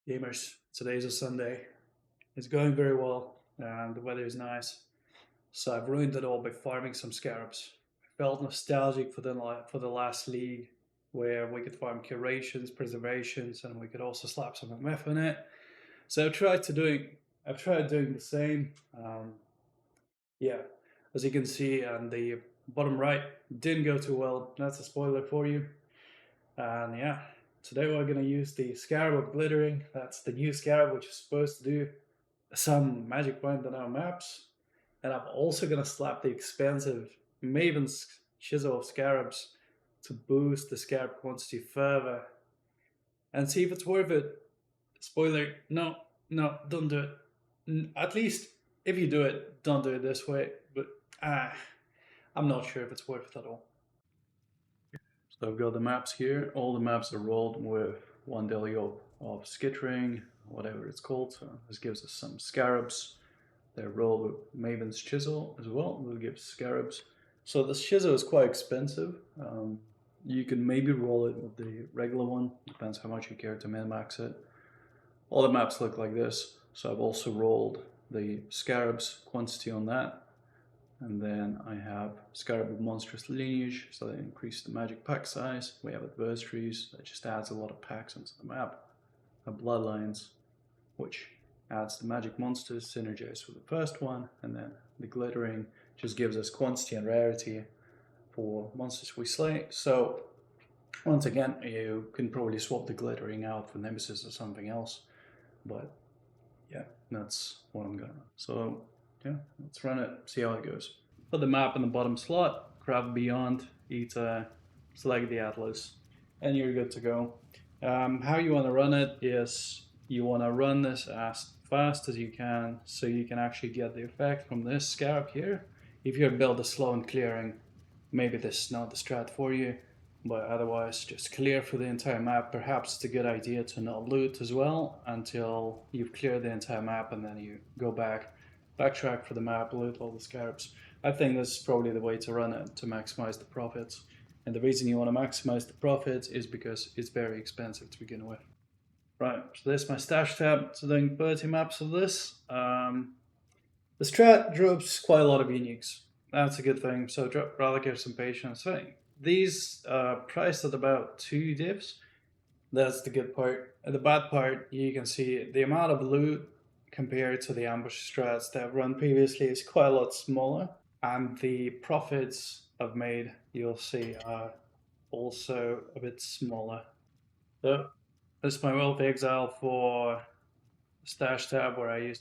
Gamers, today's a Sunday. It's going very well and the weather is nice. So I've ruined it all by farming some scarabs. I felt nostalgic for the last league where we could farm curations, preservations, and we could also slap some MF in it. So I've tried doing the same. Yeah, as you can see on the bottom right, didn't go too well. That's a spoiler for you. And yeah, today we're gonna use the Scarab of Glittering. That's the new Scarab, which is supposed to do some magic point on our maps. And I'm also gonna slap the expensive Maven's Chisel of Scarabs to boost the Scarab quantity further and see if it's worth it. Spoiler, no, no, don't do it. At least if you do it, don't do it this way. But I'm not sure if it's worth it at all. So I've got the maps here. All the maps are rolled with one daily of skittering, whatever it's called. So this gives us some scarabs. They're rolled with Maven's Chisel as well. We'll give scarabs. So this chisel is quite expensive. You can maybe roll it with the regular one. Depends how much you care to min-max it. All the maps look like this. So I've also rolled the scarabs quantity on that. And then I have Scarab of Monstrous Lineage, so they increase the magic pack size. We have Adversaries, that just adds a lot of packs onto the map. Bloodlines, which adds the magic monsters, synergize with the first one, and then the Glittering just gives us quantity and rarity for monsters we slay. So once again, you can probably swap the Glittering out for Nemesis or something else, but yeah, that's what I'm gonna. So yeah, let's run it, see how it goes. Put the map in the bottom slot, grab Beyond, select the Atlas, and you're good to go. How you want to run it is you want to run this as fast as you can so you can actually get the effect from this Scarab here. If your build is slow and clearing, maybe this is not the strat for you, but otherwise just clear for the entire map. Perhaps it's a good idea to not loot as well until you've cleared the entire map, and then you go backtrack for the map, loot all the scarabs. I think this is probably the way to run it to maximize the profits. And the reason you want to maximize the profits is because it's very expensive to begin with. Right, so there's my stash tab. So doing 30 maps of this. The strat drops quite a lot of uniques. That's a good thing. So rather give some patience. So these priced at about 2 divs. That's the good part. And the bad part, you can see the amount of loot compared to the ambush strats that I've run previously is quite a lot smaller. And the profits I've made, you'll see, are also a bit smaller. So this is my wealthy exile for stash tab where I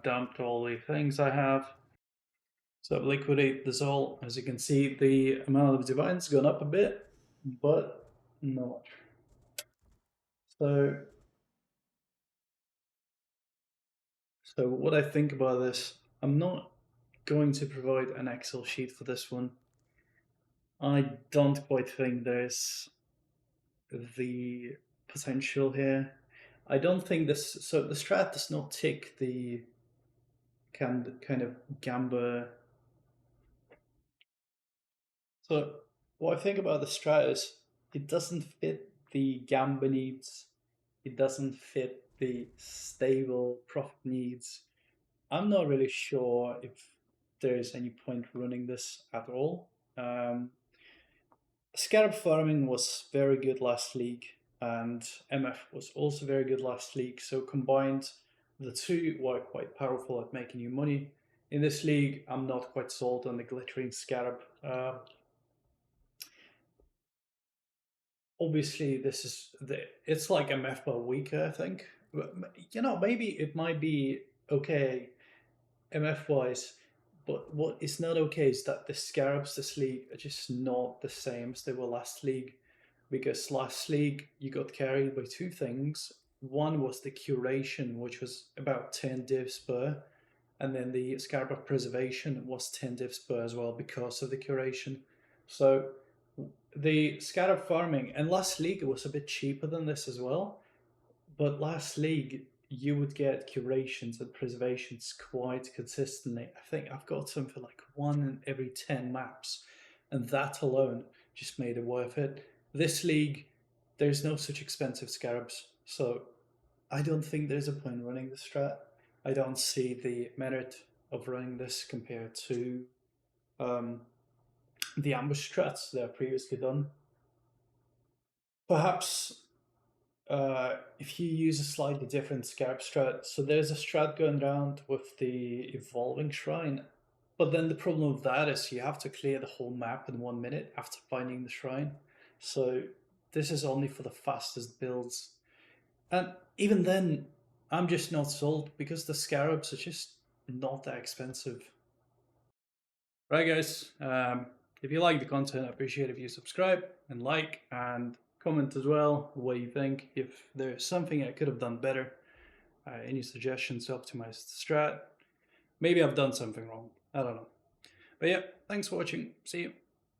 dumped all the things I have. So I've liquidated this all. As you can see, the amount of divines gone up a bit, but not much. So what I think about this, I'm not going to provide an Excel sheet for this one. I don't quite think there's the potential here. I don't think this. So the strat does not tick the kind of Gamba. So what I think about the strat is it doesn't fit the Gamba needs. It doesn't fit the stable profit needs. I'm not really sure if there's any point running this at all. Scarab farming was very good last league, and MF was also very good last league. So combined, the two were quite powerful at making you money. In this league, I'm not quite sold on the glittering Scarab. Obviously, it's like MF but weaker, I think. Maybe it might be okay MF wise, but what is not okay is that the Scarabs this league are just not the same as they were last league. Because last league you got carried by two things. One was the curation, which was about 10 divs per, and then the Scarab of Preservation was 10 divs per as well because of the curation. So the Scarab farming, and last league it was a bit cheaper than this as well, but last league you would get curations and preservations quite consistently. I think I've got some for like 1 in every 10 maps, and that alone just made it worth it. This league, there's no such expensive scarabs, so I don't think there's a point running the strat. I don't see the merit of running this compared to the ambush strats that I've previously done. Perhaps if you use a slightly different Scarab strat, so there's a strat going around with the evolving shrine, but then the problem with that is you have to clear the whole map in 1 minute after finding the shrine. So this is only for the fastest builds. And even then, I'm just not sold because the Scarabs are just not that expensive. Right, guys. If you like the content, I appreciate if you subscribe and like and comment as well what you think. If there's something I could have done better, any suggestions to optimize the strat. Maybe I've done something wrong. I don't know. But yeah, thanks for watching. See you.